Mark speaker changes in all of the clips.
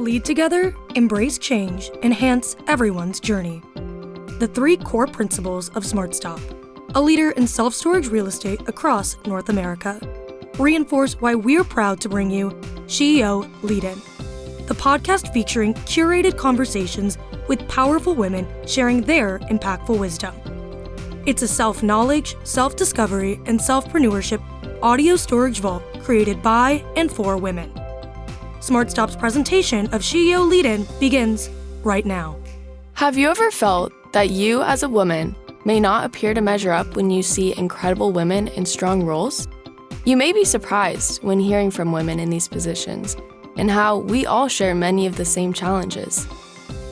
Speaker 1: Lead together, embrace change, enhance everyone's journey. The 3 core principles of SmartStop, a leader in self-storage real estate across North America, reinforce why we're proud to bring you SheEO Lead-In, the podcast featuring curated conversations with powerful women sharing their impactful wisdom. It's a self-knowledge, self-discovery, and self-preneurship audio storage vault created by and for women. SmartStop's presentation of SheEO Lead-In begins right now.
Speaker 2: Have you ever felt that you as a woman may not appear to measure up when you see incredible women in strong roles? You may be surprised when hearing from women in these positions and how we all share many of the same challenges.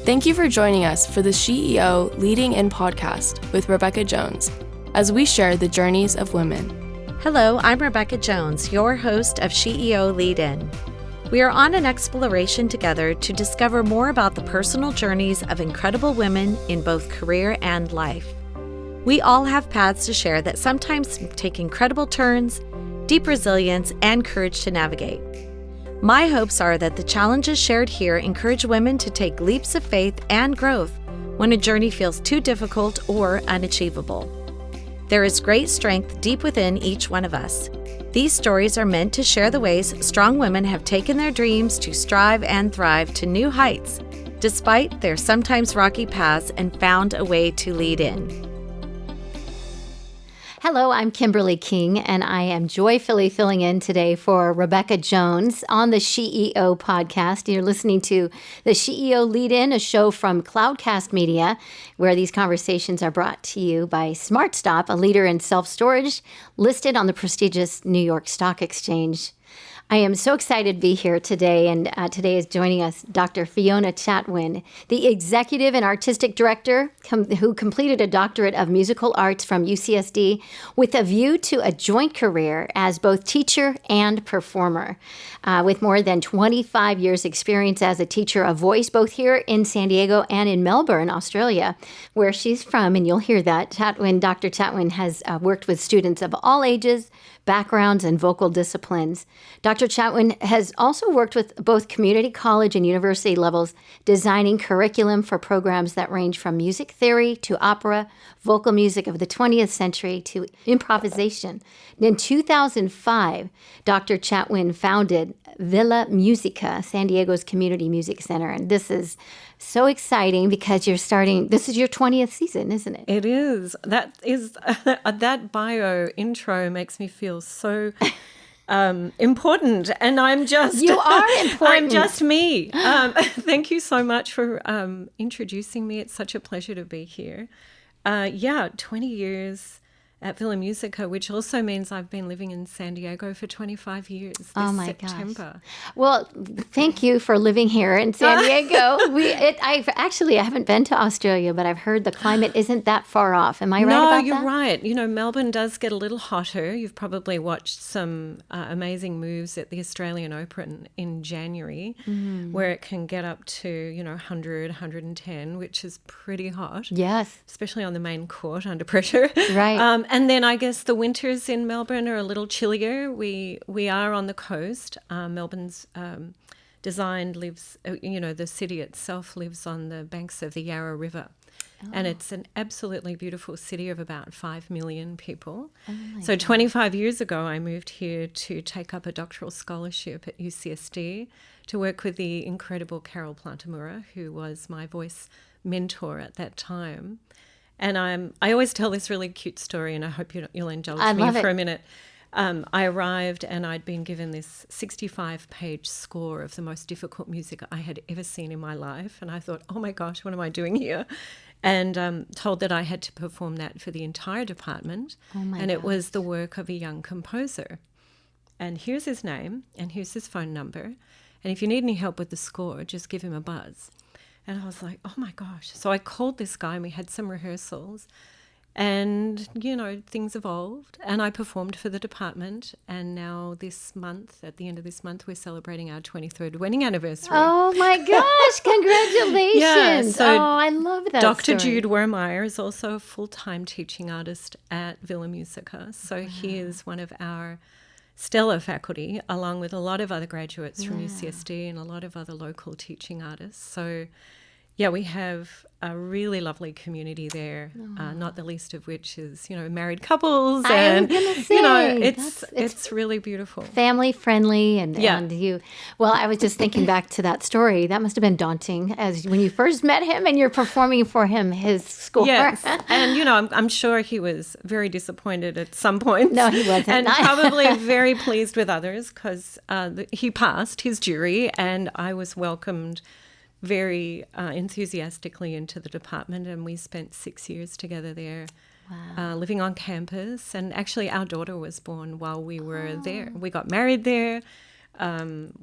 Speaker 2: Thank you for joining us for the SheEO Leading-In podcast with Rebecca Jones as we share the journeys of women.
Speaker 3: Hello, I'm Rebecca Jones, your host of SheEO Lead-In. We are on an exploration together to discover more about the personal journeys of incredible women in both career and life. We all have paths to share that sometimes take incredible turns, deep resilience, and courage to navigate. My hopes are that the challenges shared here encourage women to take leaps of faith and growth when a journey feels too difficult or unachievable. There is great strength deep within each one of us. These stories are meant to share the ways strong women have taken their dreams to strive and thrive to new heights, despite their sometimes rocky paths, and found a way to lead in.
Speaker 4: Hello, I'm Kimberly King, and I am joyfully filling in today for Rebecca Jones on the SheEO podcast. You're listening to the SheEO Lead-In, a show from Cloudcast Media, where these conversations are brought to you by SmartStop, a leader in self-storage, listed on the prestigious New York Stock Exchange. I am so excited to be here today, and today is joining us Dr. Fiona Chatwin, the Executive and Artistic Director who completed a doctorate of musical arts from UCSD with a view to a joint career as both teacher and performer. With more than 25 years experience as a teacher of voice, both here in San Diego and in Melbourne, Australia, where she's from, and you'll hear that. Dr. Chatwin has worked with students of all ages, backgrounds, and vocal disciplines. Dr. Chatwin has also worked with both community college and university levels, designing curriculum for programs that range from music theory to opera, vocal music of the 20th century to improvisation. In 2005, Dr. Chatwin founded Villa Musica, San Diego's community music center. And this is so exciting because this is your 20th season, isn't it?
Speaker 5: It is. That bio intro makes me feel so important, and I'm just...
Speaker 4: You are important.
Speaker 5: I'm just me. Thank you so much for introducing me. It's such a pleasure to be here. 20 years at Villa Musica, which also means I've been living in San Diego for 25 years this September.
Speaker 4: Gosh. Well, thank you for living here in San Diego. I haven't been to Australia, but I've heard the climate isn't that far off. Am I right about that?
Speaker 5: No, you're right. You know, Melbourne does get a little hotter. You've probably watched some amazing moves at the Australian Open in January, where it can get up to, 100, 110, which is pretty hot.
Speaker 4: Yes.
Speaker 5: Especially on the main court under pressure.
Speaker 4: Right.
Speaker 5: And then I guess the winters in Melbourne are a little chillier. We are on the coast. Melbourne's design lives, the city itself lives on the banks of the Yarra River. Oh. And it's an absolutely beautiful city of about 5 million people. So 25 years ago, I moved here to take up a doctoral scholarship at UCSD to work with the incredible Carol Plantamura, who was my voice mentor at that time. And I always tell this really cute story, and I hope you'll indulge me for a minute. I arrived and I'd been given this 65-page score of the most difficult music I had ever seen in my life. And I thought, oh my gosh, what am I doing here? And told that I had to perform that for the entire department. It was the work of a young composer. And here's his name, and here's his phone number. And if you need any help with the score, just give him a buzz. And I was like, oh my gosh. So I called this guy and we had some rehearsals, and, things evolved, and I performed for the department. And now this month, at the end of this month, we're celebrating our 23rd wedding anniversary.
Speaker 4: Oh my gosh, congratulations. I love that
Speaker 5: Dr.
Speaker 4: story.
Speaker 5: Jude Wermeyer is also a full-time teaching artist at Villa Musica. So he is one of our stellar faculty, along with a lot of other graduates from UCSD and a lot of other local teaching artists. So, yeah, we have a really lovely community there, not the least of which is, married couples.
Speaker 4: I was
Speaker 5: And,
Speaker 4: gonna say,
Speaker 5: it's really beautiful.
Speaker 4: family friendly and
Speaker 5: Yeah.
Speaker 4: you. Well, I was just thinking back to that story. That must have been daunting as when you first met him and you're performing for him his score.
Speaker 5: Yes, and I'm sure he was very disappointed at some point.
Speaker 4: No, he wasn't.
Speaker 5: And probably very pleased with others because he passed his jury, and I was welcomed very enthusiastically into the department, and we spent 6 years together there.
Speaker 4: Wow.
Speaker 5: Living on campus, and actually our daughter was born while we were there. We got married there.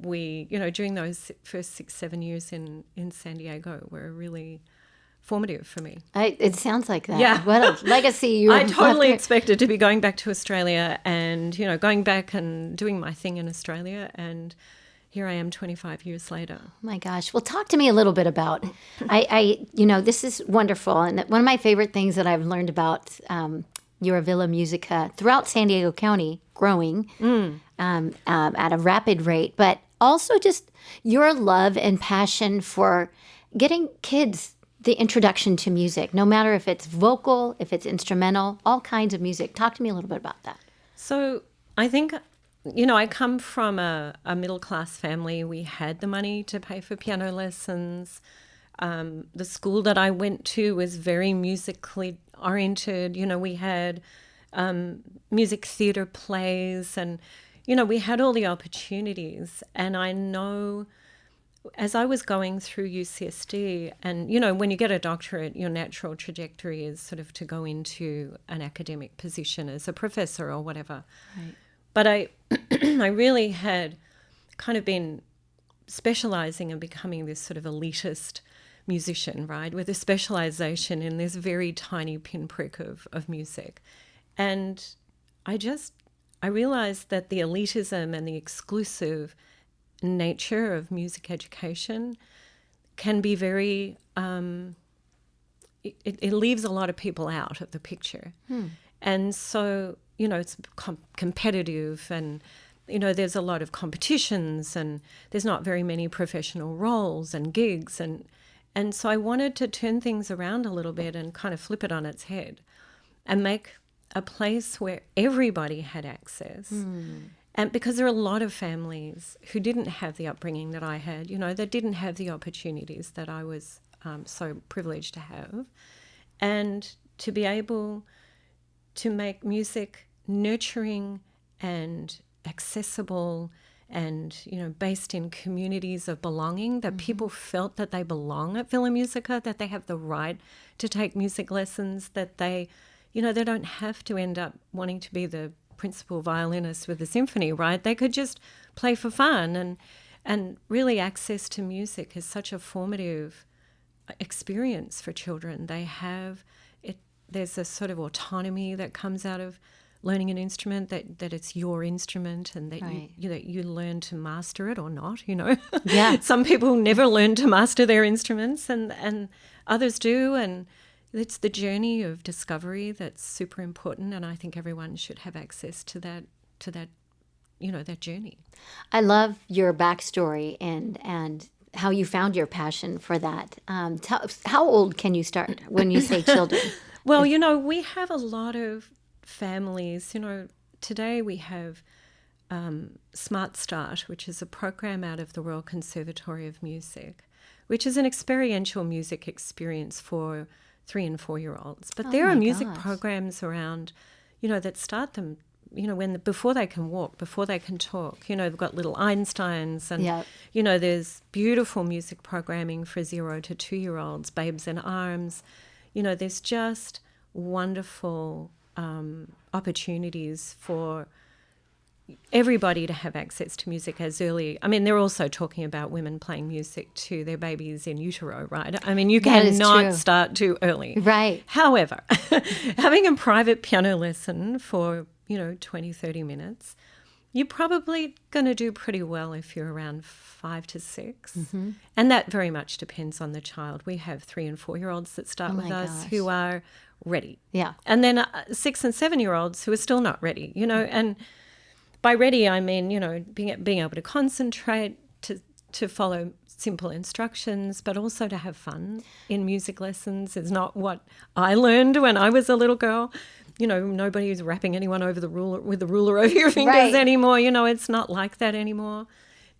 Speaker 5: We, during those first 6-7 years in San Diego were really formative for me.
Speaker 4: It sounds like that.
Speaker 5: Yeah.
Speaker 4: What a legacy you
Speaker 5: I
Speaker 4: have
Speaker 5: totally
Speaker 4: left
Speaker 5: expected to be going back to Australia and, going back and doing my thing in Australia, and here I am 25 years later.
Speaker 4: Oh my gosh. Well, talk to me a little bit about, this is wonderful. And one of my favorite things that I've learned about your Villa Musica throughout San Diego County, growing at a rapid rate, but also just your love and passion for getting kids the introduction to music, no matter if it's vocal, if it's instrumental, all kinds of music. Talk to me a little bit about that.
Speaker 5: So I think, I come from a middle-class family. We had the money to pay for piano lessons. The school that I went to was very musically oriented. We had music theatre plays, and, we had all the opportunities. And I know as I was going through UCSD, and, when you get a doctorate, your natural trajectory is sort of to go into an academic position as a professor or whatever.
Speaker 4: Right.
Speaker 5: But I really had kind of been specializing and becoming this sort of elitist musician, right, with a specialization in this very tiny pinprick of music. And I realized that the elitism and the exclusive nature of music education can be very, it leaves a lot of people out of the picture. And so, it's competitive, and, there's a lot of competitions, and there's not very many professional roles and gigs. And so I wanted to turn things around a little bit and kind of flip it on its head and make a place where everybody had access. And because there are a lot of families who didn't have the upbringing that I had, that didn't have the opportunities that I was so privileged to have. And to be able to make music nurturing and accessible and, based in communities of belonging, that people felt that they belong at Villa Musica, that they have the right to take music lessons, that they, they don't have to end up wanting to be the principal violinist with the symphony, right? They could just play for fun, and really access to music is such a formative experience for children. They have it. There's a sort of autonomy that comes out of learning an instrument, that it's your instrument, and that
Speaker 4: Right.
Speaker 5: you learn to master it or not.
Speaker 4: Yeah.
Speaker 5: Some people never learn to master their instruments, and others do, and it's the journey of discovery that's super important, and I think everyone should have access to that that journey.
Speaker 4: I love your backstory and how you found your passion for that. How old can you start when you say children?
Speaker 5: Well, we have a lot of families. Today we have SmartStop, which is a program out of the Royal Conservatory of Music, which is an experiential music experience for 3- and 4-year-olds. But there are music programs around, that start them, before they can walk, before they can talk. They've got little Einsteins, and
Speaker 4: Yep.
Speaker 5: There's beautiful music programming for 0 to 2-year-olds, Babes in Arms. There's just wonderful opportunities for everybody to have access to music as early. I mean, they're also talking about women playing music to their babies in utero, right? I mean, you
Speaker 4: That is
Speaker 5: cannot
Speaker 4: true.
Speaker 5: start too early.
Speaker 4: Right.
Speaker 5: However, having a private piano lesson for, 20, 30 minutes, you're probably going to do pretty well if you're around 5 to 6.
Speaker 4: Mm-hmm.
Speaker 5: And that very much depends on the child. We have 3- and 4-year-olds that start
Speaker 4: Oh
Speaker 5: with
Speaker 4: my
Speaker 5: us
Speaker 4: gosh.
Speaker 5: who are ready.
Speaker 4: Yeah.
Speaker 5: And then 6- and 7-year-olds who are still not ready, and by ready, I mean, being able to concentrate, to follow simple instructions, but also to have fun in music lessons is not what I learned when I was a little girl. Nobody's rapping anyone over the ruler with the ruler over your fingers anymore. It's not like that anymore.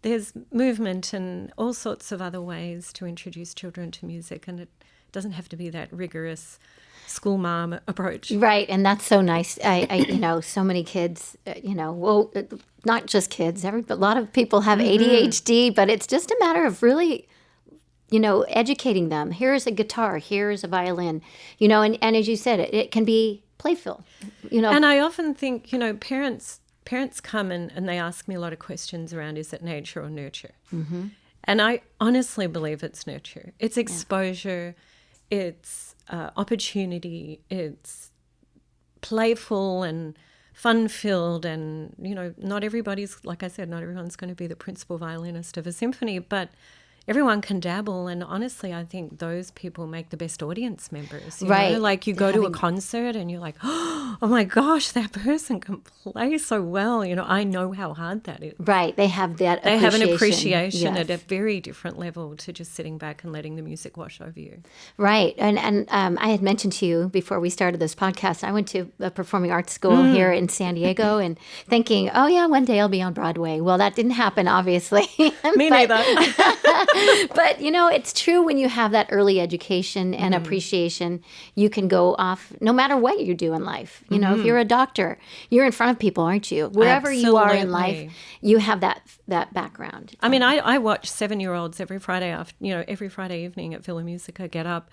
Speaker 5: There's movement and all sorts of other ways to introduce children to music, and it doesn't have to be that rigorous school mom approach.
Speaker 4: Right, and that's so nice. I so many kids, well, not just kids, a lot of people have ADHD, but it's just a matter of really, educating them. Here's a guitar, here's a violin, and as you said, it can be playful,
Speaker 5: And I often think, parents come and they ask me a lot of questions around, is it nature or nurture? Mm-hmm. And I honestly believe it's nurture. It's exposure, it's opportunity, it's playful and fun-filled, and not everybody's, like I said, not everyone's going to be the principal violinist of a symphony, but everyone can dabble, and honestly I think those people make the best audience members. Like you go to a concert and you're like, oh my gosh, that person can play so well. I know how hard that is.
Speaker 4: Right, they have an
Speaker 5: appreciation at a very different level to just sitting back and letting the music wash over you.
Speaker 4: Right, and I had mentioned to you before we started this podcast, I went to a performing arts school here in San Diego, and thinking, oh yeah, one day I'll be on Broadway. Well, that didn't happen, obviously.
Speaker 5: Me neither.
Speaker 4: But, it's true, when you have that early education and appreciation, you can go off no matter what you do in life. If you're a doctor, you're in front of people, aren't you? Wherever you are in life, you have that background.
Speaker 5: I mean, I watch 7-year-olds every Friday every Friday evening at Musica get up,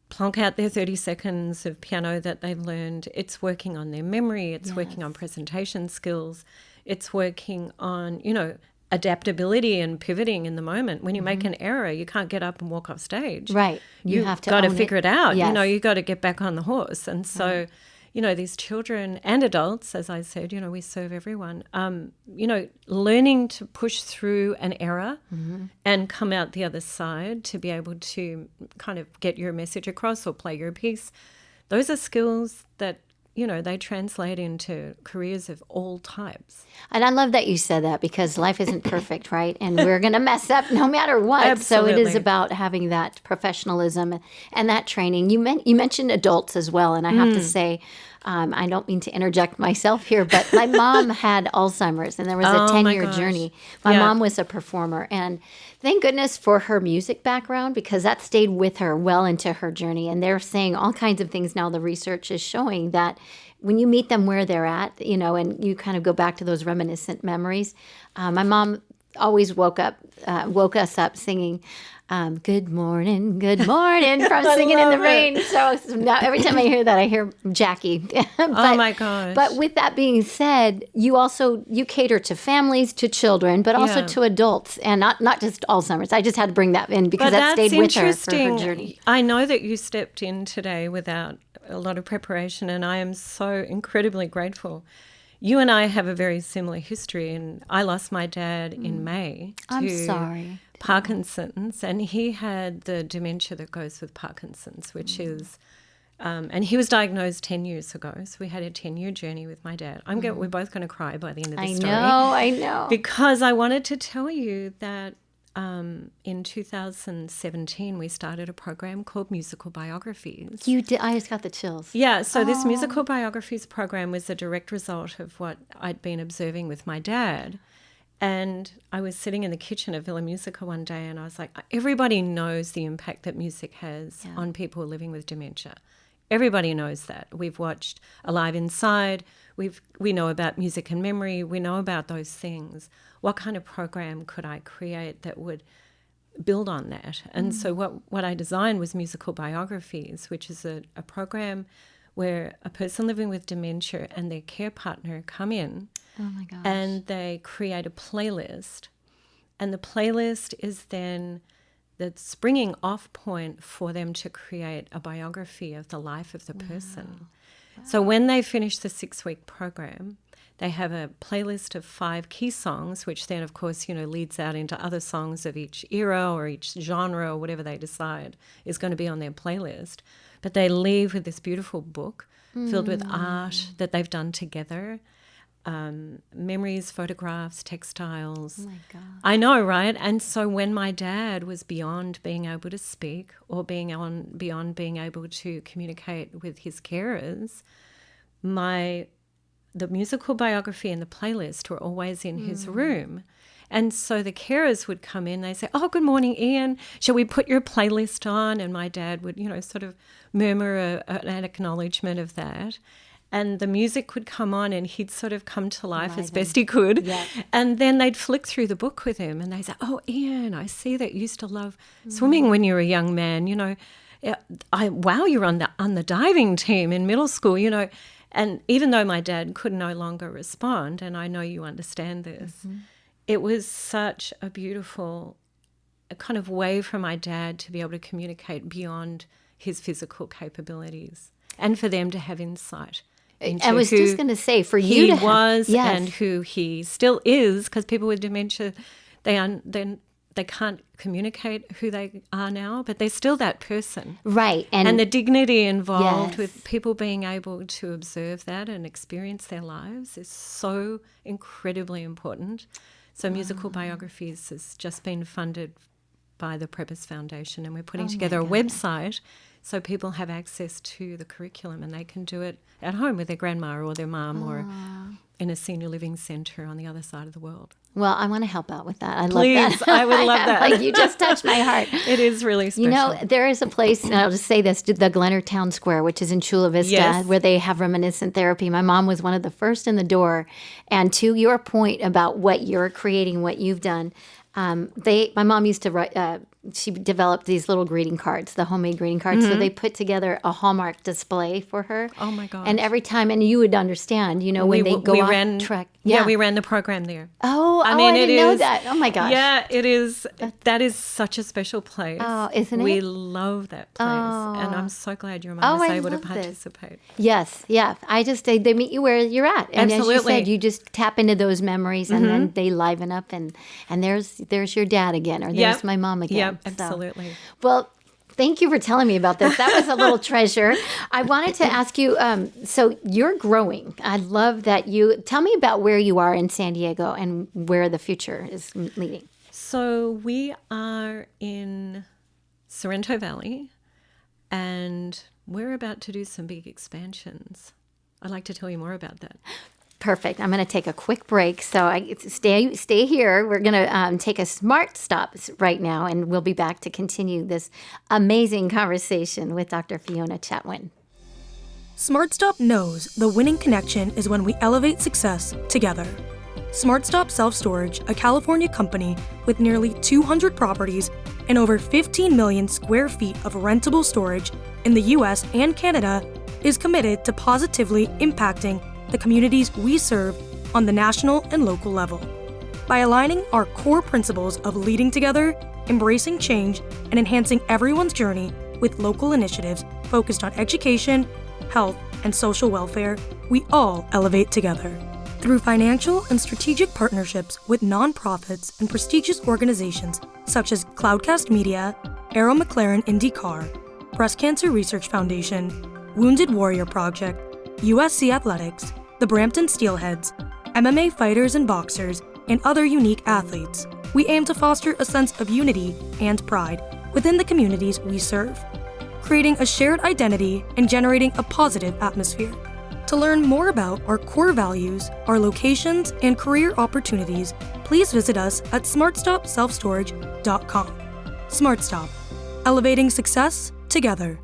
Speaker 5: plonk out their 30 seconds of piano that they've learned. It's working on their memory. It's working on presentation skills. It's working on, adaptability and pivoting in the moment. When you make an error, you can't get up and walk off stage.
Speaker 4: Right.
Speaker 5: You have to got to figure it out.
Speaker 4: Yes.
Speaker 5: You got to get back on the horse. And so, these children and adults, as I said, we serve everyone, learning to push through an error and come out the other side to be able to kind of get your message across or play your piece. Those are skills that they translate into careers of all types.
Speaker 4: And I love that you said that, because life isn't perfect, right? And we're going to mess up no matter what.
Speaker 5: Absolutely.
Speaker 4: So it is about having that professionalism and that training. You mentioned adults as well, and I have to say, I don't mean to interject myself here, but my mom had Alzheimer's, and there was a 10-year journey. My mom was a performer, and thank goodness for her music background, because that stayed with her well into her journey. And they're saying all kinds of things now. The research is showing that when you meet them where they're at, and you kind of go back to those reminiscent memories. My mom always woke us up singing, good morning, from Singing in the Rain. So now every time I hear that, I hear Jackie. But,
Speaker 5: oh my gosh.
Speaker 4: But with that being said, you cater to families, to children, but also to adults, and not just Alzheimer's. I just had to bring that in because that stayed with her for her journey.
Speaker 5: I know that you stepped in today without a lot of preparation, and I am so incredibly grateful. You and I have a very similar history, and I lost my dad in May to Parkinson's, and he had the dementia that goes with Parkinson's, which is, and he was diagnosed 10 years ago, so we had a 10-year journey with my dad. We're both going to cry by the end of the story.
Speaker 4: I know.
Speaker 5: Because I wanted to tell you that in 2017, we started a program called Musical Biographies.
Speaker 4: You did? I just got the chills.
Speaker 5: Yeah, so this Musical Biographies program was a direct result of what I'd been observing with my dad. And I was sitting in the kitchen at Musica one day, and I was like, everybody knows the impact that music has on people living with dementia. Everybody knows that. We've watched Alive Inside. We know about music and memory. We know about those things. What kind of program could I create that would build on that? And so what I designed was Musical Biographies, which is a program where a person living with dementia and their care partner come in and they create a playlist. And the playlist is then the springing off point for them to create a biography of the life of the person. Wow. So when they finish the 6-week program, they have a playlist of 5 key songs, which then, of course, leads out into other songs of each era or each genre or whatever they decide is going to be on their playlist. But they leave with this beautiful book filled with art that they've done together, memories, photographs, textiles.
Speaker 4: Oh my God.
Speaker 5: I know, right? And so when my dad was beyond being able to speak or beyond being able to communicate with his carers, the musical biography and the playlist were always in his room. And so the carers would come in, they say, "Oh, good morning, Ian. Shall we put your playlist on?" And my dad would, sort of murmur an acknowledgement of that. And the music would come on and he'd sort of come to life as best he could.
Speaker 4: Yeah.
Speaker 5: And then they'd flick through the book with him and they'd say, "Oh, Ian, I see that you used to love swimming when you were a young man. Wow, you're on the diving team in middle school, And even though my dad could no longer respond, and I know you understand this, it was such a beautiful kind of way for my dad to be able to communicate beyond his physical capabilities and for them to have insight into
Speaker 4: I was just going to say, for you to
Speaker 5: was
Speaker 4: yes.
Speaker 5: and who he still is, because people with dementia, they can't communicate who they are now, but they're still that person.
Speaker 4: Right.
Speaker 5: And the dignity involved
Speaker 4: Yes.
Speaker 5: with people being able to observe that and experience their lives is so incredibly important. So Musical Biographies has just been funded by the Preppers Foundation, and we're putting together a website so people have access to the curriculum and they can do it at home with their grandma or their mum or in a senior living centre on the other side of the world.
Speaker 4: Well, I want to help out with that. I
Speaker 5: Please,
Speaker 4: love that.
Speaker 5: I would love that.
Speaker 4: Like, you just touched my heart.
Speaker 5: It is really special.
Speaker 4: There is a place, and I'll just say this, the Glenner Town Square, which is in Chula Vista,
Speaker 5: Yes.
Speaker 4: where they have reminiscent therapy. My mom was one of the first in the door. And to your point about what you're creating, what you've done, my mom used to write, she developed these little greeting cards, the homemade greeting cards. So they put together a Hallmark display for her.
Speaker 5: Oh, my gosh.
Speaker 4: And every time, and you would understand, when they go off track.
Speaker 5: Yeah, we ran the program there.
Speaker 4: I didn't know that. Oh, my gosh.
Speaker 5: Yeah, it is. That is such a special place.
Speaker 4: Oh, isn't it?
Speaker 5: We love that place. And I'm so glad your mom
Speaker 4: Oh,
Speaker 5: was
Speaker 4: I
Speaker 5: able to
Speaker 4: love this.
Speaker 5: participate.
Speaker 4: Yes, yeah. they meet you where you're at, and
Speaker 5: Absolutely.
Speaker 4: as you said, you just tap into those memories, and then they liven up, and there's your dad again, or there's my mom again.
Speaker 5: Yep,
Speaker 4: So,
Speaker 5: absolutely.
Speaker 4: well, thank you for telling me about this. That was a little treasure. I wanted to ask you. So you're growing. I love that you tell me about where you are in San Diego and where the future is leading.
Speaker 5: So we are in Sorrento Valley, and we're about to do some big expansions. I'd like to tell you more about that.
Speaker 4: Perfect. I'm going to take a quick break. So stay here. We're going to take a smart stop right now, and we'll be back to continue this amazing conversation with Dr. Fiona Chatwin.
Speaker 1: SmartStop knows the winning connection is when we elevate success together. SmartStop Self Storage, a California company with nearly 200 properties and over 15 million square feet of rentable storage in the U.S. and Canada, is committed to positively impacting the communities we serve on the national and local level. By aligning our core principles of leading together, embracing change, and enhancing everyone's journey with local initiatives focused on education, health, and social welfare, we all elevate together. Through financial and strategic partnerships with nonprofits and prestigious organizations such as Cloudcast Media, Arrow McLaren IndyCar, Breast Cancer Research Foundation, Wounded Warrior Project, USC Athletics, the Brampton Steelheads, MMA fighters and boxers, and other unique athletes, we aim to foster a sense of unity and pride within the communities we serve, creating a shared identity and generating a positive atmosphere. To learn more about our core values, our locations, and career opportunities, please visit us at smartstopselfstorage.com. SmartStop, elevating success together.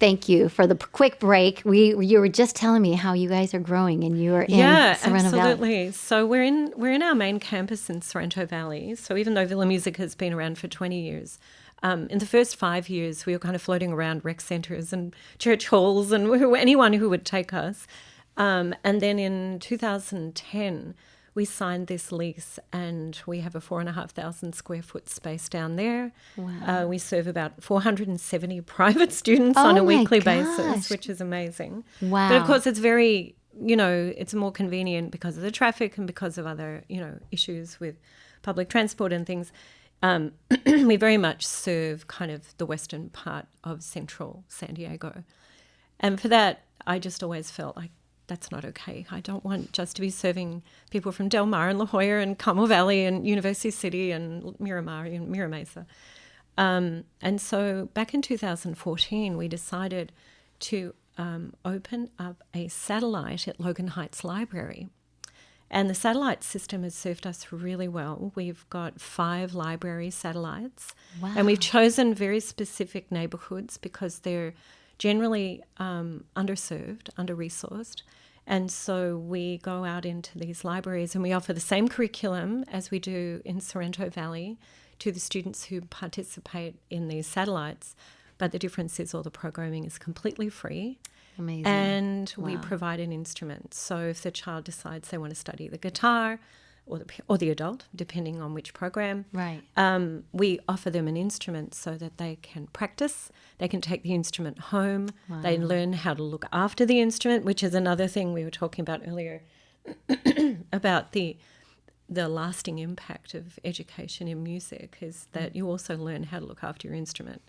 Speaker 4: Thank you for the quick break. You were just telling me how you guys are growing, and you are in Sorrento Valley.
Speaker 5: Absolutely. So we're in our main campus in Sorrento Valley. So even though Villa Musica has been around for 20 years, in the first 5 years we were kind of floating around rec centres and church halls and anyone who would take us. And then in 2010 we signed this lease, and we have a 4,500 square foot space down there.
Speaker 4: Wow.
Speaker 5: We serve about 470 private students on a
Speaker 4: my
Speaker 5: weekly
Speaker 4: gosh.
Speaker 5: basis, which is amazing.
Speaker 4: Wow.
Speaker 5: But of course it's very, it's more convenient because of the traffic and because of other, issues with public transport and things. We very much serve kind of the western part of central San Diego. And for that, I just always felt like that's not okay. I don't want just to be serving people from Del Mar and La Jolla and Carmel Valley and University City and Miramar and Mira Mesa. And so back in 2014, we decided to open up a satellite at Logan Heights Library. And the satellite system has served us really well. We've got 5 library satellites.
Speaker 4: Wow.
Speaker 5: And we've chosen very specific neighborhoods because they're generally underserved, under-resourced. And so we go out into these libraries and we offer the same curriculum as we do in Sorrento Valley to the students who participate in these satellites. But the difference is all the programming is completely free.
Speaker 4: Amazing.
Speaker 5: And we
Speaker 4: Wow.
Speaker 5: provide an instrument. So if the child decides they want to study the guitar or the adult, depending on which program,
Speaker 4: Right.
Speaker 5: we offer them an instrument so that they can practice. They can take the instrument home.
Speaker 4: Wow.
Speaker 5: They learn how to look after the instrument, which is another thing we were talking about earlier about the lasting impact of education in music is that you also learn how to look after your instrument.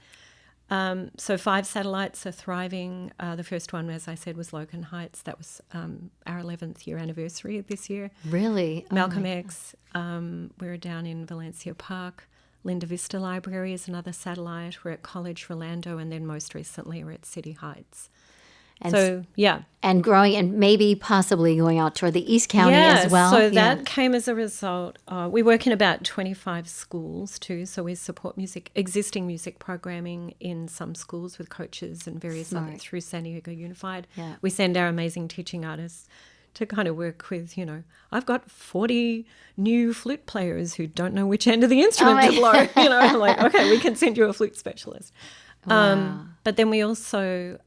Speaker 5: So 5 satellites are thriving. The first one, as I said, was Logan Heights. That was our 11th year anniversary this year.
Speaker 4: Really?
Speaker 5: Malcolm X. We're down in Valencia Park. Linda Vista Library is another satellite. We're at College Rolando, and then most recently we're at City Heights.
Speaker 4: And
Speaker 5: so, yeah.
Speaker 4: And growing and maybe possibly going out toward the East County as well.
Speaker 5: So that came as a result. We work in about 25 schools too. So we support existing music programming in some schools with coaches and various other through San Diego Unified.
Speaker 4: Yeah.
Speaker 5: We send our amazing teaching artists to kind of work with, I've got 40 new flute players who don't know which end of the instrument to blow. I'm like, okay, we can send you a flute specialist.
Speaker 4: Wow.
Speaker 5: But then we also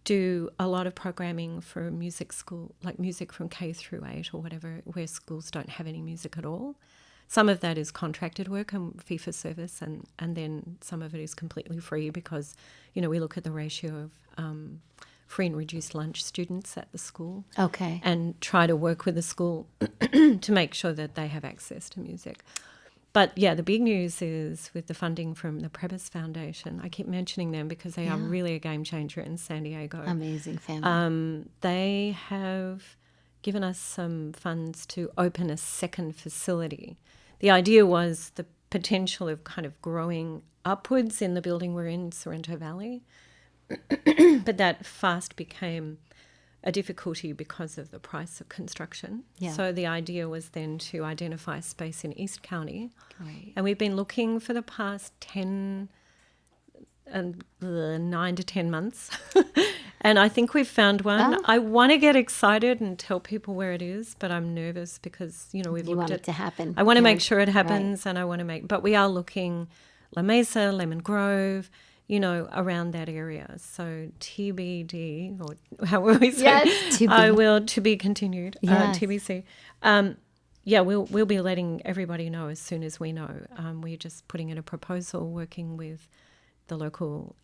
Speaker 5: do a lot of programming for music school, like music from K through 8 or whatever, where schools don't have any music at all. Some of that is contracted work and fee for service, and then some of it is completely free because, we look at the ratio of free and reduced lunch students at the school.
Speaker 4: Okay.
Speaker 5: And try to work with the school to make sure that they have access to music. But, yeah, the big news is with the funding from the Prebis Foundation. I keep mentioning them because they are really a game changer in San Diego.
Speaker 4: Amazing family.
Speaker 5: They have given us some funds to open a second facility. The idea was the potential of kind of growing upwards in the building we're in, Sorrento Valley. But that fast became a difficulty because of the price of construction.
Speaker 4: Yeah.
Speaker 5: So the idea was then to identify space in East County.
Speaker 4: Right.
Speaker 5: And we've been looking for the past 9 to 10 months. And I think we've found one.
Speaker 4: Oh.
Speaker 5: I want to get excited and tell people where it is, but I'm nervous because, we've
Speaker 4: You
Speaker 5: looked
Speaker 4: want
Speaker 5: at
Speaker 4: it to happen.
Speaker 5: I want to make sure it happens, and I want to but we are looking La Mesa, Lemon Grove, around that area. So TBD, or however we say,
Speaker 4: Yes,
Speaker 5: I will to be continued,
Speaker 4: Yes.
Speaker 5: TBC. We'll be letting everybody know as soon as we know. We're just putting in a proposal, working with the local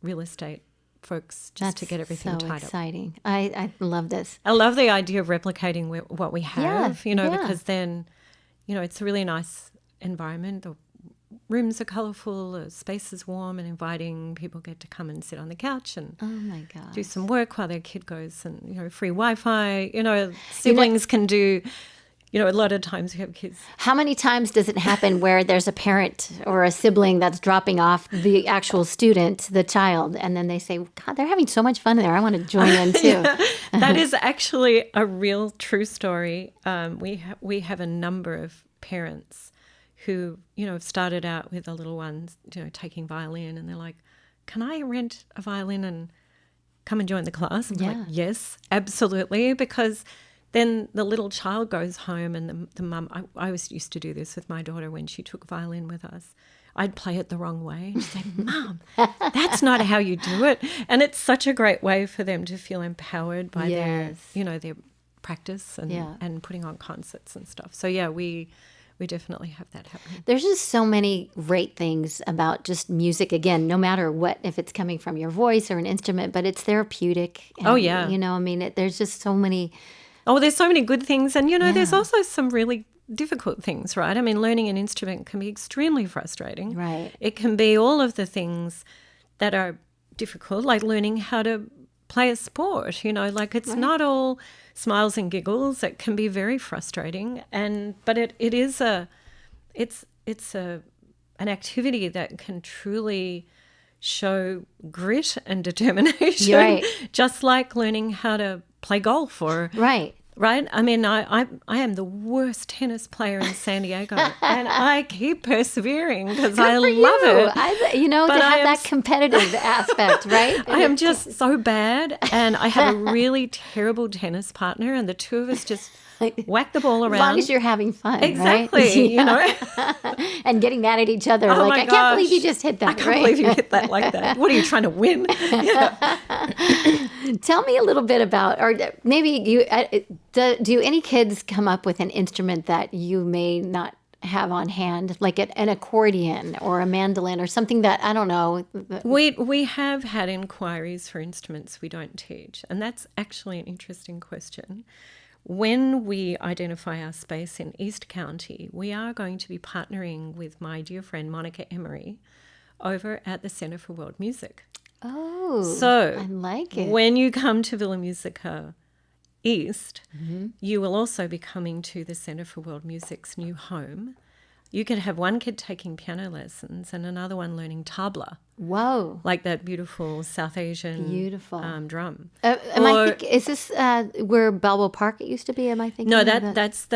Speaker 5: real estate folks just to get everything tied up.
Speaker 4: That's so exciting. I love this.
Speaker 5: I love the idea of replicating what we have,
Speaker 4: Yeah.
Speaker 5: because then, it's a really nice environment. The rooms are colourful, the space is warm and inviting. People get to come and sit on the couch and
Speaker 4: Oh my God.
Speaker 5: do some work while their kid goes, and free Wi-Fi. Siblings can do. A lot of times we have kids.
Speaker 4: How many times does it happen where there's a parent or a sibling that's dropping off the actual student, the child, and then they say, God, they're having so much fun there. I want to join in too.
Speaker 5: That is actually a real true story. We have a number of parents who, have started out with the little ones, taking violin, and they're like, can I rent a violin and come and join the class? I'm like, yes, absolutely, because then the little child goes home and the mum, I always used to do this with my daughter when she took violin with us. I'd play it the wrong way and she'd say, Mum, that's not how you do it. And it's such a great way for them to feel empowered by their practice and putting on concerts and stuff. So, we definitely have that happening.
Speaker 4: There's just so many great things about just music, again, no matter what, if it's coming from your voice or an instrument, but it's therapeutic. And, there's just so many...
Speaker 5: Oh, there's so many good things. And, there's also some really difficult things, right? I mean, learning an instrument can be extremely frustrating.
Speaker 4: Right.
Speaker 5: It can be all of the things that are difficult, like learning how to play a sport, like it's not all smiles and giggles. It can be very frustrating, but it is an activity that can truly show grit and determination,
Speaker 4: right.
Speaker 5: just like learning how to play golf or
Speaker 4: right.
Speaker 5: Right? I mean, I am the worst tennis player in San Diego, and I keep persevering because I love it.
Speaker 4: To have that competitive aspect, right?
Speaker 5: I am just so bad, and I have a really terrible tennis partner, and the two of us just whack the ball around.
Speaker 4: As long as you're having fun,
Speaker 5: exactly,
Speaker 4: right? And getting mad at each other.
Speaker 5: Oh
Speaker 4: I can't believe you just hit that.
Speaker 5: I can't believe you hit that like that. What are you trying to win?
Speaker 4: Tell me a little bit about, or maybe do any kids come up with an instrument that you may not have on hand, like an accordion or a mandolin or something that, I don't know?
Speaker 5: We have had inquiries for instruments we don't teach, and that's actually an interesting question. When we identify our space in East County, we are going to be partnering with my dear friend Monica Emery over at the Center for World Music.
Speaker 4: Oh,
Speaker 5: so
Speaker 4: I like it.
Speaker 5: When you come to Villa Musica East, you will also be coming to the Center for World Music's new home. You could have one kid taking piano lessons and another one learning tabla.
Speaker 4: Whoa.
Speaker 5: Like that beautiful South Asian drum.
Speaker 4: Is this where Balboa Park it used to be? Am I thinking?
Speaker 5: No, that's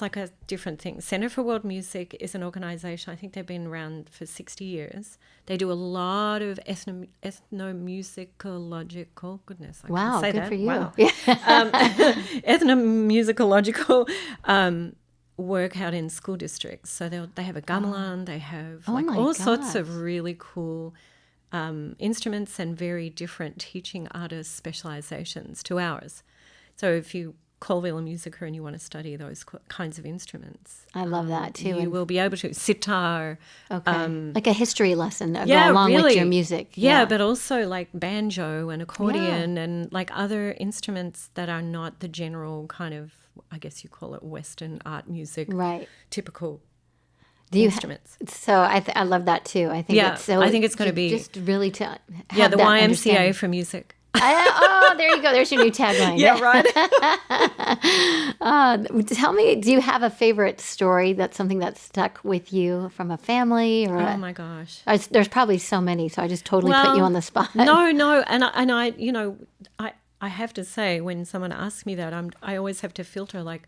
Speaker 5: like a different thing. Center for World Music is an organization. I think they've been around for 60 years. They do a lot of ethnomusicological. Goodness, I
Speaker 4: wow,
Speaker 5: can say
Speaker 4: good
Speaker 5: that.
Speaker 4: for you.
Speaker 5: Wow. Ethnomusicological work out in school districts. So they have a gamelan, they have all sorts of really cool instruments and very different teaching artist specializations to ours. So if you call Villa Musica and you want to study those kinds of instruments,
Speaker 4: I love that too.
Speaker 5: You will be able to sitar.
Speaker 4: Okay. Like a history lesson along with your music.
Speaker 5: Yeah, but also like banjo and accordion and like other instruments that are not the general kind of, I guess you call it Western art music,
Speaker 4: right?
Speaker 5: Typical
Speaker 4: instruments. So I love that too. I think
Speaker 5: I think it's going to be
Speaker 4: just really to
Speaker 5: have the YMCA for music.
Speaker 4: There you go. There's your new tagline.
Speaker 5: Yeah, right.
Speaker 4: Tell me, do you have a favorite story that's something that stuck with you from a family? Or
Speaker 5: oh my gosh,
Speaker 4: there's probably so many. So I just totally put you on the spot.
Speaker 5: No, and I have to say, when someone asks me that, I always have to filter, like,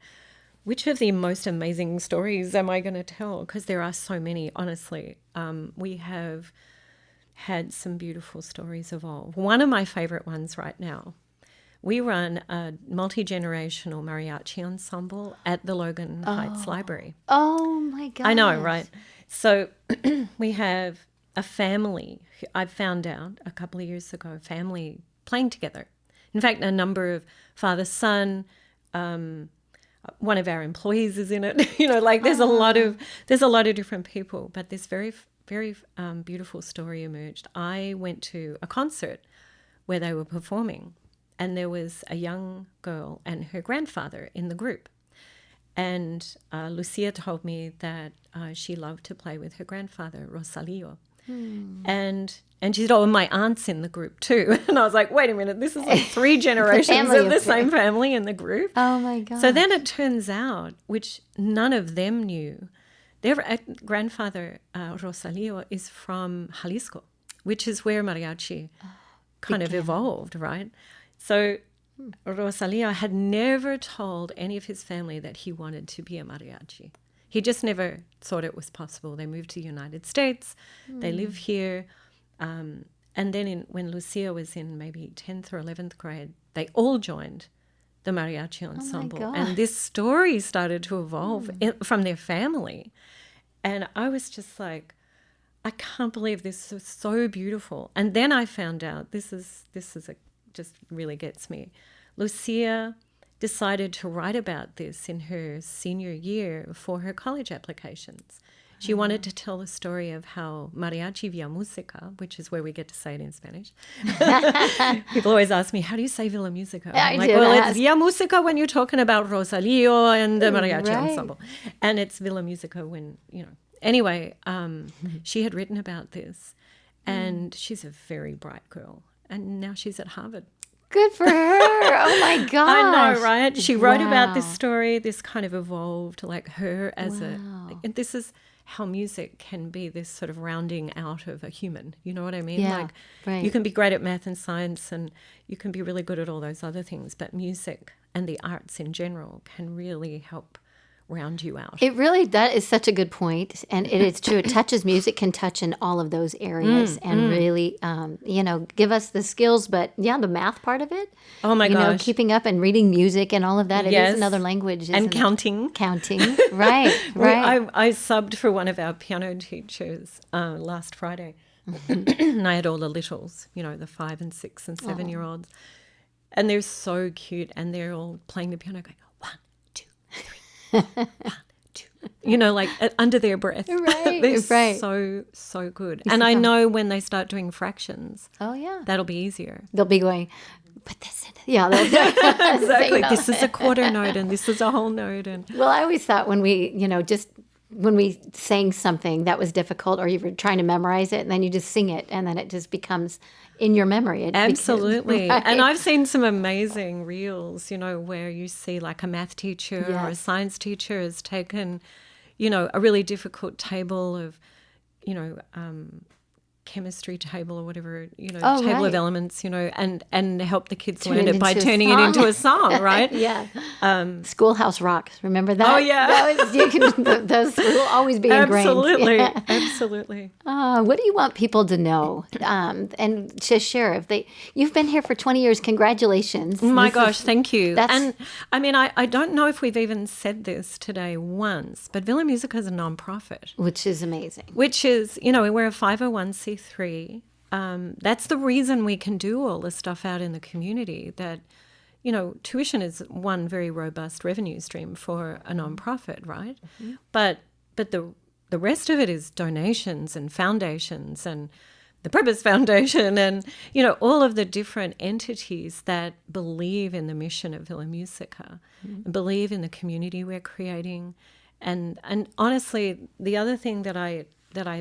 Speaker 5: which of the most amazing stories am I going to tell? Because there are so many, honestly. We have had some beautiful stories evolve. One of my favorite ones right now, we run a multi-generational mariachi ensemble at the Logan Heights Library.
Speaker 4: Oh, my gosh.
Speaker 5: I know, right? So we have a family, I found out a couple of years ago, family playing together. In fact, a number of father-son, one of our employees is in it. There's a lot of different people. But this very, very beautiful story emerged. I went to a concert where they were performing, and there was a young girl and her grandfather in the group. And Lucia told me that she loved to play with her grandfather, Rosalio. And she said, oh, my aunt's in the group too. And I was like, wait a minute, this is like 3 generations of the same family in the group.
Speaker 4: Oh, my God.
Speaker 5: So then it turns out, which none of them knew, their grandfather, Rosalio, is from Jalisco, which is where mariachi kind of evolved, right? So Rosalio had never told any of his family that he wanted to be a mariachi. He just never thought it was possible. They moved to the United States. They live here. And then when Lucia was in maybe 10th or 11th grade, they all joined the mariachi ensemble. And this story started to evolve from their family. And I was just like, I can't believe this is so beautiful. And then I found out, just really gets me. Lucia decided to write about this in her senior year for her college applications. She wanted to tell the story of how mariachi via Musica, which is where we get to say it in Spanish. People always ask me, how do you say Villa Musica? I'm like, it's via Musica when you're talking about Rosalio and the mariachi ensemble. And it's Villa Musica when, Anyway, she had written about this, and she's a very bright girl. And now she's at Harvard.
Speaker 4: Good for her. Oh, my gosh.
Speaker 5: I know, right? She wrote about this
Speaker 4: Wow.
Speaker 5: story. This kind of evolved like her as and this is how music can be this sort of rounding out of a human. You know what I mean?
Speaker 4: Yeah,
Speaker 5: Like
Speaker 4: right.
Speaker 5: you can be great at math and science and you can be really good at all those other things, but music and the arts in general can really help round you out.
Speaker 4: It really, that is such a good point. And it is true. It touches, music can touch in all of those areas and really, give us the skills. But yeah, the math part of it.
Speaker 5: Oh my gosh.
Speaker 4: Keeping up and reading music and all of that. It
Speaker 5: Yes.
Speaker 4: is another language.
Speaker 5: And
Speaker 4: isn't it?
Speaker 5: counting.
Speaker 4: Counting. Right. Right.
Speaker 5: I subbed for one of our piano teachers last Friday. And I had all the littles, the 5 and 6 and 7-year-olds. And they're so cute. And they're all playing the piano going, 1, 2, 3. 1, 2, like under their breath.
Speaker 4: Right,
Speaker 5: They're
Speaker 4: right.
Speaker 5: so good. And I know when they start doing fractions,
Speaker 4: Oh, yeah.
Speaker 5: that'll be easier.
Speaker 4: They'll be going, put this in. Yeah.
Speaker 5: Exactly. This is a quarter note and this is a whole note. And
Speaker 4: Well, I always thought when we, when we sang something that was difficult or you were trying to memorize it and then you just sing it and then it just becomes in your memory.
Speaker 5: absolutely.
Speaker 4: Right.
Speaker 5: And I've seen some amazing reels, where you see like a math teacher or a
Speaker 4: Yes.
Speaker 5: science teacher has taken, a really difficult table of, chemistry table or whatever,
Speaker 4: Oh,
Speaker 5: table of
Speaker 4: right.
Speaker 5: elements, and help the kids
Speaker 4: Turn
Speaker 5: learn
Speaker 4: it
Speaker 5: it by
Speaker 4: into a
Speaker 5: turning it into a song, right?
Speaker 4: Yeah. Schoolhouse Rock. Remember that?
Speaker 5: Oh, yeah.
Speaker 4: Those will always be ingrained.
Speaker 5: Absolutely.
Speaker 4: Yeah.
Speaker 5: Absolutely.
Speaker 4: What do you want people to know? And just share you've been here for 20 years. Congratulations.
Speaker 5: My
Speaker 4: This
Speaker 5: gosh,
Speaker 4: is-
Speaker 5: thank you.
Speaker 4: that's-
Speaker 5: And I mean, I don't know if we've even said this today once, but Villa Musica is a nonprofit,
Speaker 4: Which is amazing.
Speaker 5: which is, we're a 501c3. That's the reason we can do all this stuff out in the community. That, tuition is one very robust revenue stream for a nonprofit, right? Mm-hmm. But the rest of it is donations and foundations and the Purpose Foundation and, all of the different entities that believe in the mission of Villa Musica and believe in the community we're creating. And honestly, the other thing that I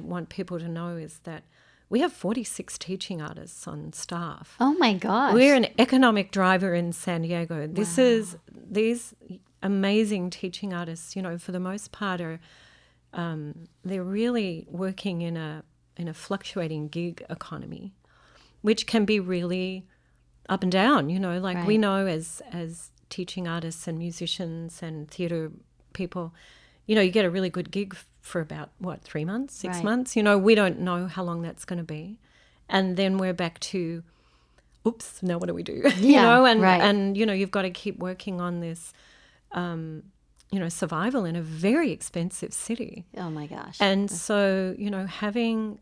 Speaker 5: want people to know is that we have 46 teaching artists on staff.
Speaker 4: Oh my gosh.
Speaker 5: We're an economic driver in San Diego. These amazing teaching artists, for the most part are they're really working in a fluctuating gig economy, which can be really up and down.
Speaker 4: Right.
Speaker 5: We know as teaching artists and musicians and theatre people, you get a really good gig for about 3 months, 6
Speaker 4: Right.
Speaker 5: months. We don't know how long that's going to be, and then we're back to, oops, now what do we do?
Speaker 4: Yeah,
Speaker 5: and
Speaker 4: right.
Speaker 5: and you've got to keep working on this, survival in a very expensive city.
Speaker 4: Oh my gosh.
Speaker 5: And so, having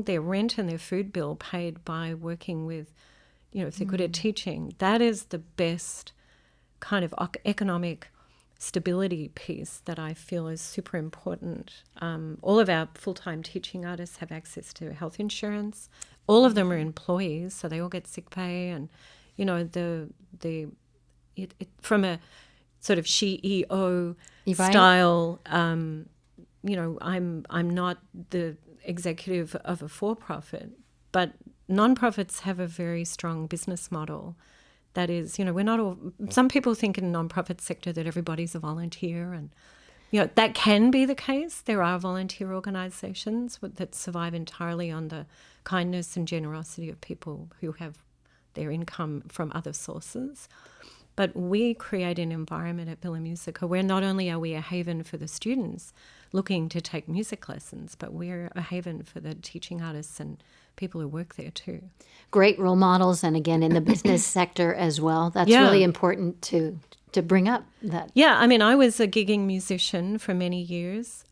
Speaker 5: their rent and their food bill paid by working with, if they're good at teaching, that is the best kind of economic stability piece that I feel is super important. All of our full-time teaching artists have access to health insurance. All of them are employees, so they all get sick pay. And, from a sort of SheEO
Speaker 4: Right.
Speaker 5: style, I'm not the executive of a for-profit, but nonprofits have a very strong business model. That is, we're not all, some people think in the nonprofit sector that everybody's a volunteer and, that can be the case. There are volunteer organizations that survive entirely on the kindness and generosity of people who have their income from other sources. But we create an environment at Villa Musica where not only are we a haven for the students looking to take music lessons, but we're a haven for the teaching artists and people who work there too.
Speaker 4: Great role models, and again, in the business sector as well. That's
Speaker 5: Yeah.
Speaker 4: really important to bring up that.
Speaker 5: Yeah, I mean, I was a gigging musician for many years,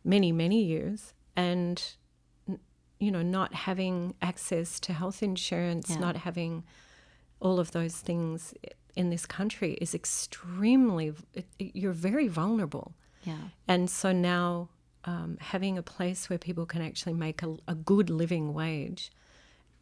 Speaker 5: many years, and, not having access to health insurance,
Speaker 4: Yeah.
Speaker 5: not having all of those things in this country is extremely, you're very vulnerable.
Speaker 4: Yeah.
Speaker 5: And so now having a place where people can actually make a good living wage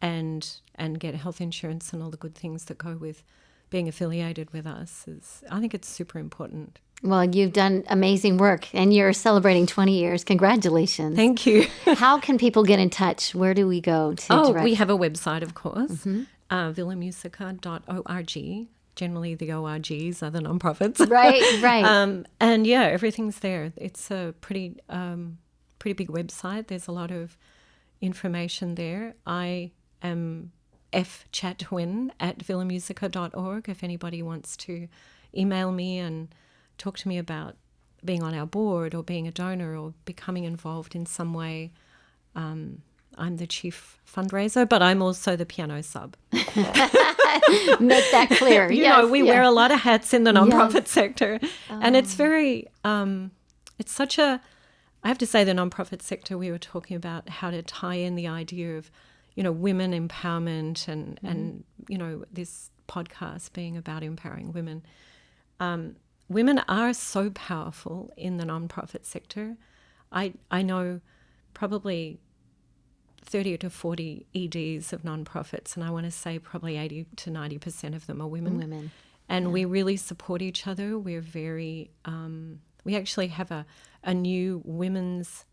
Speaker 5: and get health insurance and all the good things that go with being affiliated with us I think it's super important.
Speaker 4: Well, you've done amazing work, and you're celebrating 20 years. Congratulations.
Speaker 5: Thank you.
Speaker 4: How can people get in touch? Where do we go to direct?
Speaker 5: We have a website, of course. villamusica.org. Generally, the ORGs are the nonprofits.
Speaker 4: Right.
Speaker 5: And yeah, everything's there. It's a pretty big website. There's a lot of information there. I am fchatwin@villamusica.org if anybody wants to email me and talk to me about being on our board or being a donor or becoming involved in some way. I'm the chief fundraiser, but I'm also the piano sub.
Speaker 4: Make that clear.
Speaker 5: You know, we wear a lot of hats in the nonprofit sector. And it's very, it's such a, I have to say the nonprofit sector, we were talking about how to tie in the idea of, you know, women empowerment and you know, this podcast being about empowering women. Women are so powerful in the nonprofit sector. I know probably 30 to 40 EDs of nonprofits, and I want to say probably 80 to 90% of them are women. And we really support each other. We're very, we actually have a new women's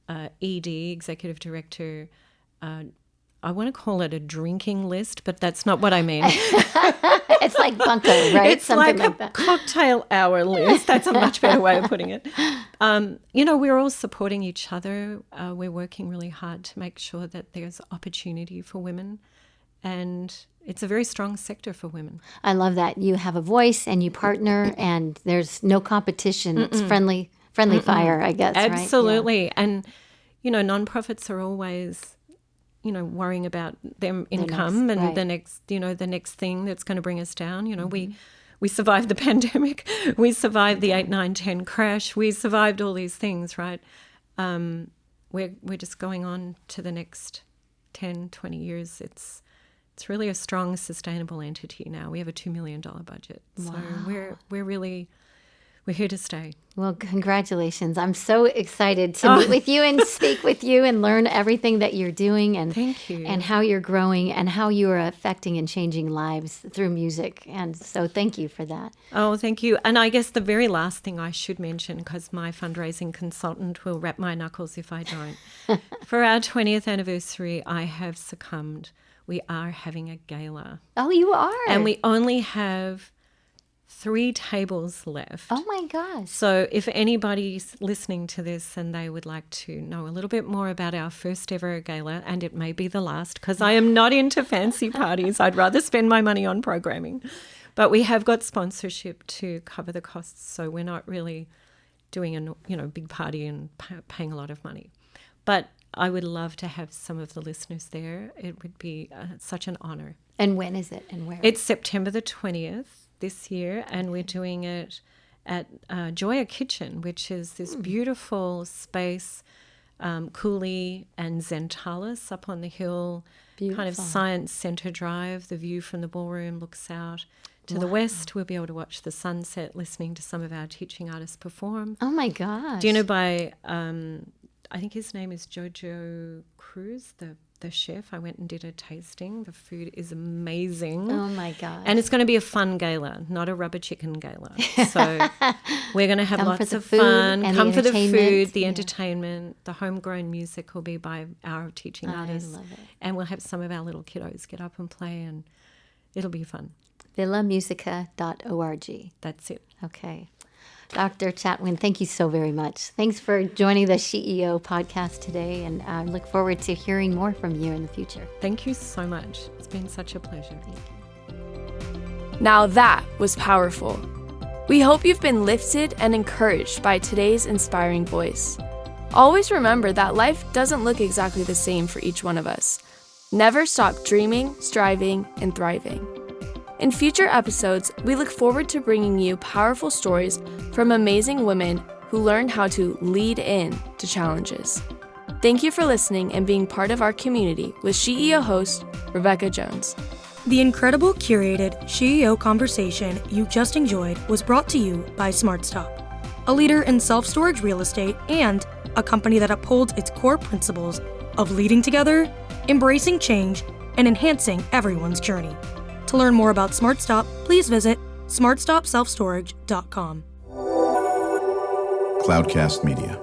Speaker 5: ED, executive director. I want to call it a drinking list, but that's not what I mean.
Speaker 4: It's like bunko, right?
Speaker 5: It's something like a cocktail hour list. That's a much better way of putting it. You know, we're all supporting each other. We're working really hard to make sure that there's opportunity for women. And it's a very strong sector for women.
Speaker 4: I love that. You have a voice and you partner and there's no competition. It's friendly fire, I guess,
Speaker 5: Absolutely.
Speaker 4: Right? Yeah.
Speaker 5: And, you know, nonprofits are always, you know, worrying about their income the next thing that's going to bring us down. You know, we survived the pandemic. We survived the 8, 9, 10 crash. We survived all these things, right? We're just going on to the next 10, 20 years. It's really a strong, sustainable entity now. We have a $2 million budget. Wow. So we're here to stay.
Speaker 4: Well, congratulations. I'm so excited to meet with you and speak with you and learn everything that you're doing and
Speaker 5: thank you.
Speaker 4: And how you're growing and how you are affecting and changing lives through music. And so thank you for that.
Speaker 5: Oh, thank you. And I guess the very last thing I should mention, because my fundraising consultant will wrap my knuckles if I don't. For our 20th anniversary, I have succumbed. We are having a gala.
Speaker 4: Oh, you are?
Speaker 5: And we only have 3 tables left.
Speaker 4: Oh my gosh.
Speaker 5: So if anybody's listening to this and they would like to know a little bit more about our first ever gala, and it may be the last because I am not into fancy parties. I'd rather spend my money on programming. But we have got sponsorship to cover the costs, so we're not really doing a big party and paying a lot of money. But I would love to have some of the listeners there. It would be such an honor.
Speaker 4: And when is it and where?
Speaker 5: It's September the 20th. This year, and we're doing it at Joya Kitchen, which is this beautiful space, Cooley and Zentalis up on the hill, kind of Science Centre Drive. The view from the ballroom looks out to the west. We'll be able to watch the sunset, listening to some of our teaching artists perform.
Speaker 4: Oh my gosh.
Speaker 5: Dinner by, I think his name is Jojo Cruz, the chef. I went and did a tasting. The food is amazing.
Speaker 4: Oh my gosh.
Speaker 5: And it's going to be a fun gala, not a rubber chicken gala. So we're going to have lots of fun. Come for the food, the entertainment. The homegrown music will be by our teaching artists.
Speaker 4: I love it.
Speaker 5: And we'll have some of our little kiddos get up and play, and it'll be fun.
Speaker 4: villamusica.org.
Speaker 5: That's it.
Speaker 4: Okay. Dr. Chatwin, thank you so very much. Thanks for joining the SheEO podcast today, and I look forward to hearing more from you in the future.
Speaker 5: Thank you so much. It's been such a pleasure.
Speaker 4: Thank you.
Speaker 2: Now that was powerful. We hope you've been lifted and encouraged by today's inspiring voice. Always remember that life doesn't look exactly the same for each one of us. Never stop dreaming, striving, and thriving. In future episodes, we look forward to bringing you powerful stories from amazing women who learned how to lead in to challenges. Thank you for listening and being part of our community with SheEO host, Rebecca Jones.
Speaker 1: The incredible curated SheEO conversation you just enjoyed was brought to you by SmartStop, a leader in self-storage real estate and a company that upholds its core principles of leading together, embracing change, and enhancing everyone's journey. To learn more about SmartStop, please visit smartstopselfstorage.com.
Speaker 6: Cloudcast Media.